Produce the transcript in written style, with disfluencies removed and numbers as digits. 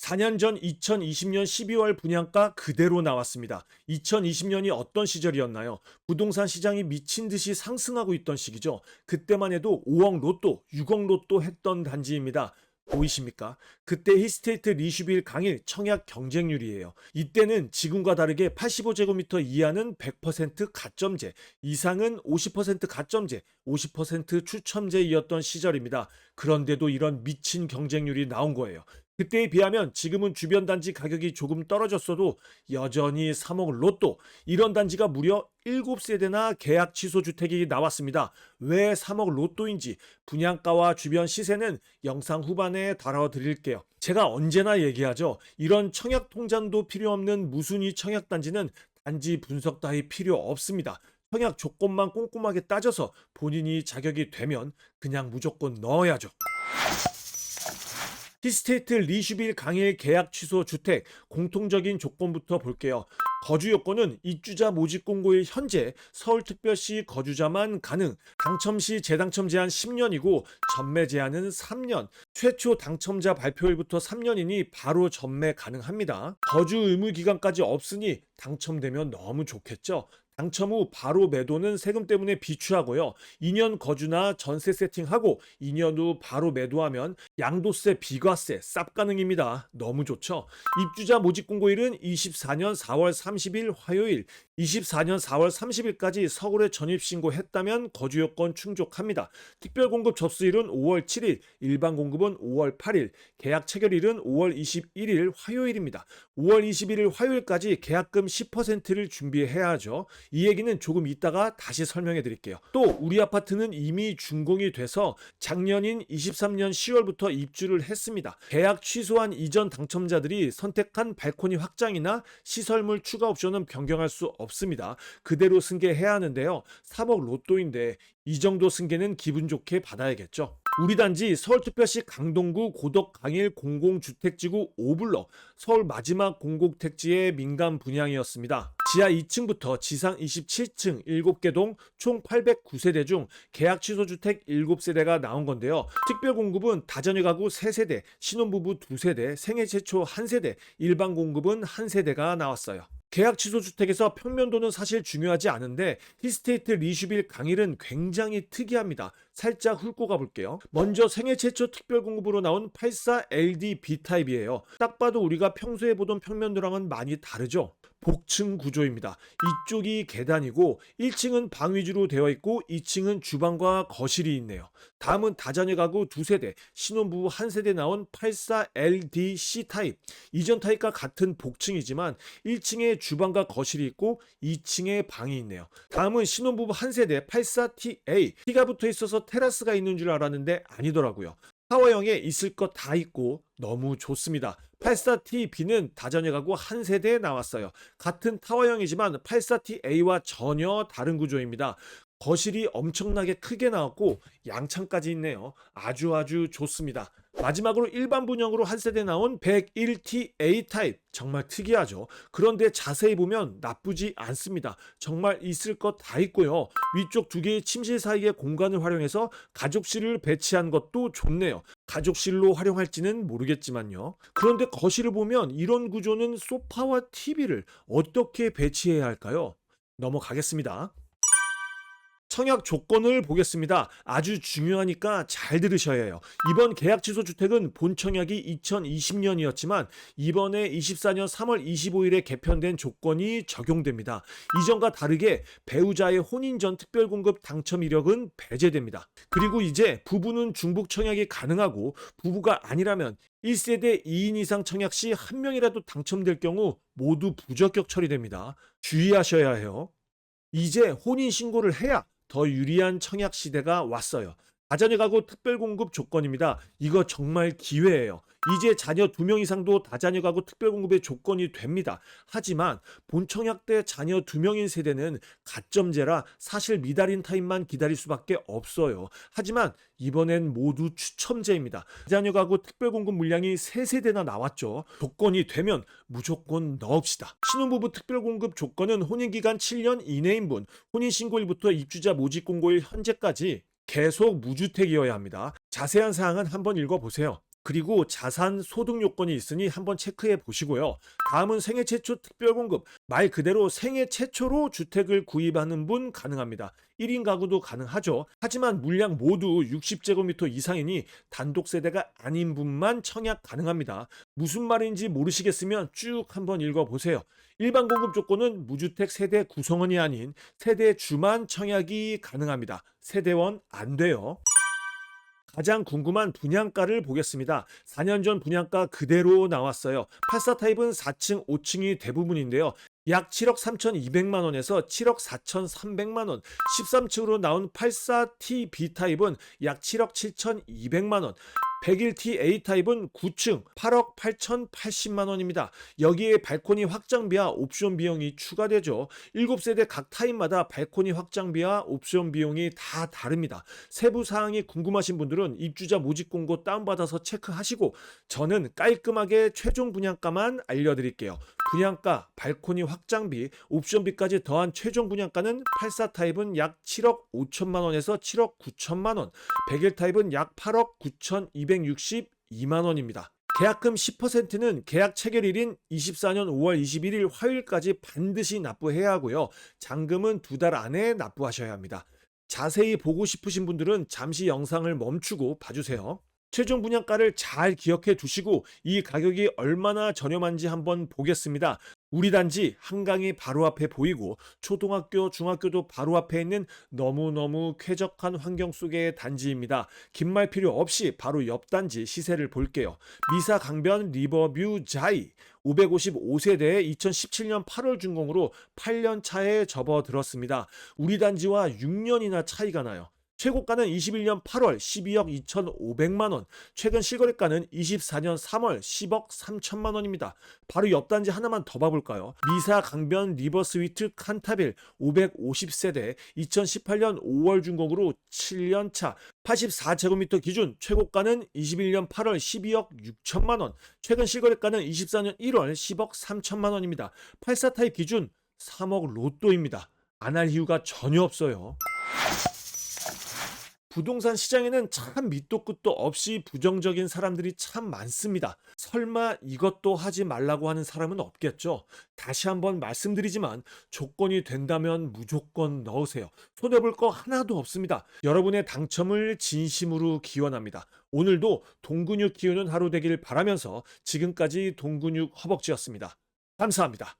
4년 전 2020년 12월 분양가 그대로 나왔습니다. 2020년이 어떤 시절이었나요? 부동산 시장이 미친 듯이 상승하고 있던 시기죠. 그때만 해도 5억 로또, 6억 로또 했던 단지입니다. 보이십니까? 그때 히스테이트 리슈빌 강일 청약 경쟁률이에요. 이때는 지금과 다르게 85제곱미터 이하는 100% 가점제, 이상은 50% 가점제, 50% 추첨제이었던 시절입니다. 그런데도 이런 미친 경쟁률이 나온 거예요. 그때에 비하면 지금은 주변 단지 가격이 조금 떨어졌어도 여전히 3억 로또, 이런 단지가 무려 7세대나 계약 취소 주택이 나왔습니다. 왜 3억 로또인지 분양가와 주변 시세는 영상 후반에 다뤄드릴게요. 제가 언제나 얘기하죠. 이런 청약 통장도 필요 없는 무순위 청약 단지는 단지 분석 따위 필요 없습니다. 청약 조건만 꼼꼼하게 따져서 본인이 자격이 되면 그냥 무조건 넣어야죠. 히스테이트 리슈빌 강일 계약 취소 주택 공통적인 조건부터 볼게요. 거주 요건은 입주자 모집 공고일 현재 서울특별시 거주자만 가능. 당첨 시 재당첨 제한 10년이고 전매 제한은 3년. 최초 당첨자 발표일부터 3년이니 바로 전매 가능합니다. 거주 의무 기간까지 없으니 당첨되면 너무 좋겠죠. 당첨 후 바로 매도는 세금 때문에 비추하고요. 2년 거주나 전세 세팅하고 2년 후 바로 매도하면 양도세, 비과세 쌉 가능입니다. 너무 좋죠? 입주자 모집 공고일은 24년 4월 30일 화요일, 24년 4월 30일까지 서울에 전입신고했다면 거주요건 충족합니다. 특별공급 접수일은 5월 7일, 일반 공급은 5월 8일, 계약 체결일은 5월 21일 화요일입니다. 5월 21일 화요일까지 계약금 10%를 준비해야 하죠. 이 얘기는 조금 이따가 다시 설명해 드릴게요. 또 우리 아파트는 이미 준공이 돼서 작년인 23년 10월부터 입주를 했습니다. 계약 취소한 이전 당첨자들이 선택한 발코니 확장이나 시설물 추가 옵션은 변경할 수 없습니다. 그대로 승계해야 하는데요. 3억 로또인데 이 정도 승계는 기분 좋게 받아야겠죠. 우리 단지 서울특별시 강동구 고덕 강일 공공주택지구 5블럭 서울 마지막 공공택지의 민간 분양이었습니다. 지하 2층부터 지상 27층 7개 동 총 809세대 중 계약 취소 주택 7세대가 나온 건데요. 특별 공급은 다전유 가구 3세대, 신혼부부 2세대, 생애 최초 1세대, 일반 공급은 1세대가 나왔어요. 계약 취소 주택에서 평면도는 사실 중요하지 않은데 히스테이트 리슈빌 강일은 굉장히 특이합니다. 살짝 훑고 가볼게요. 먼저 생애 최초 특별 공급으로 나온 84LD B타입이에요. 딱 봐도 우리가 평소에 보던 평면도랑은 많이 다르죠. 복층 구조입니다. 이쪽이 계단이고 1층은 방 위주로 되어 있고 2층은 주방과 거실이 있네요. 다음은 다자녀 가구 2세대, 신혼부부 1세대 나온 84LDC 타입. 이전 타입과 같은 복층이지만 1층에 주방과 거실이 있고 2층에 방이 있네요. 다음은 신혼부부 1세대 84TA. T가 붙어 있어서 테라스가 있는 줄 알았는데 아니더라고요. 타워형에 있을 것 다 있고 너무 좋습니다. 84TB는 다자녀 가구 1세대에 나왔어요. 같은 타워형이지만 84TA와 전혀 다른 구조입니다. 거실이 엄청나게 크게 나왔고 양창까지 있네요. 아주 좋습니다. 마지막으로 일반 분양으로 1세대 나온 101TA 타입. 정말 특이하죠. 그런데 자세히 보면 나쁘지 않습니다. 정말 있을 것 다 있고요. 위쪽 2개의 침실 사이의 공간을 활용해서 가족실을 배치한 것도 좋네요. 가족실로 활용할지는 모르겠지만요. 그런데 거실을 보면 이런 구조는 소파와 TV를 어떻게 배치해야 할까요? 넘어가겠습니다. 청약 조건을 보겠습니다. 아주 중요하니까 잘 들으셔야 해요. 이번 계약 취소 주택은 본 청약이 2020년이었지만 이번에 24년 3월 25일에 개편된 조건이 적용됩니다. 이전과 다르게 배우자의 혼인 전 특별공급 당첨 이력은 배제됩니다. 그리고 이제 부부는 중복 청약이 가능하고 부부가 아니라면 1세대 2인 이상 청약 시 한 명이라도 당첨될 경우 모두 부적격 처리됩니다. 주의하셔야 해요. 이제 혼인 신고를 해야 더 유리한 청약 시대가 왔어요. 다자녀 가구 특별공급 조건입니다. 이거 정말 기회예요. 이제 자녀 2명 이상도 다자녀 가구 특별공급의 조건이 됩니다. 하지만 본 청약 때 자녀 2명인 세대는 가점제라 사실 미달인 타입만 기다릴 수밖에 없어요. 하지만 이번엔 모두 추첨제입니다. 다자녀 가구 특별공급 물량이 3세대나 나왔죠. 조건이 되면 무조건 넣읍시다. 신혼부부 특별공급 조건은 혼인기간 7년 이내인분, 혼인신고일부터 입주자 모집공고일 현재까지 계속 무주택이어야 합니다. 자세한 사항은 한번 읽어보세요. 그리고 자산 소득 요건이 있으니 한번 체크해 보시고요. 다음은 생애 최초 특별공급. 말 그대로 생애 최초로 주택을 구입하는 분 가능합니다. 1인 가구도 가능하죠. 하지만 물량 모두 60제곱미터 이상이니 단독 세대가 아닌 분만 청약 가능합니다. 무슨 말인지 모르시겠으면 쭉 한번 읽어보세요. 일반 공급 조건은 무주택 세대 구성원이 아닌 세대주만 청약이 가능합니다. 세대원 안 돼요. 가장 궁금한 분양가를 보겠습니다. 4년 전 분양가 그대로 나왔어요. 84 타입은 4층, 5층이 대부분인데요. 약 7억 3,200만 원에서 7억 4,300만 원. 13층으로 나온 84T B타입은 약 7억 7,200만 원. 101T A타입은 9층 8억 8,080만 원입니다. 여기에 발코니 확장비와 옵션 비용이 추가되죠. 7세대 각 타입마다 발코니 확장비와 옵션 비용이 다 다릅니다. 세부 사항이 궁금하신 분들은 입주자 모집 공고 다운받아서 체크하시고 저는 깔끔하게 최종 분양가만 알려드릴게요. 분양가, 발코니 확장비, 옵션비까지 더한 최종 분양가는 84 타입은 약 7억 5천만 원에서 7억 9천만 원, 101 타입은 약 8억 9,262만 원입니다. 계약금 10%는 계약 체결일인 24년 5월 21일 화요일까지 반드시 납부해야 하고요. 잔금은 2달 안에 납부하셔야 합니다. 자세히 보고 싶으신 분들은 잠시 영상을 멈추고 봐주세요. 최종 분양가를 잘 기억해 두시고 이 가격이 얼마나 저렴한지 한번 보겠습니다. 우리 단지 한강이 바로 앞에 보이고 초등학교, 중학교도 바로 앞에 있는 너무너무 쾌적한 환경 속의 단지입니다. 긴 말 필요 없이 바로 옆 단지 시세를 볼게요. 미사 강변 리버뷰 자이 555세대에 2017년 8월 준공으로 8년 차에 접어들었습니다. 우리 단지와 6년이나 차이가 나요. 최고가는 21년 8월 12억 2,500만 원, 최근 실거래가는 24년 3월 10억 3천만 원입니다. 바로 옆 단지 하나만 더 봐볼까요? 미사 강변 리버스위트 칸타빌 550세대 2018년 5월 준공으로 7년 차 84제곱미터 기준 최고가는 21년 8월 12억 6천만 원, 최근 실거래가는 24년 1월 10억 3천만 원입니다. 84 타입 기준 3억 로또입니다. 안 할 이유가 전혀 없어요. 부동산 시장에는 참 밑도 끝도 없이 부정적인 사람들이 참 많습니다. 설마 이것도 하지 말라고 하는 사람은 없겠죠. 다시 한번 말씀드리지만 조건이 된다면 무조건 넣으세요. 손해볼 거 하나도 없습니다. 여러분의 당첨을 진심으로 기원합니다. 오늘도 동근육 키우는 하루 되길 바라면서 지금까지 동근육 허벅지였습니다. 감사합니다.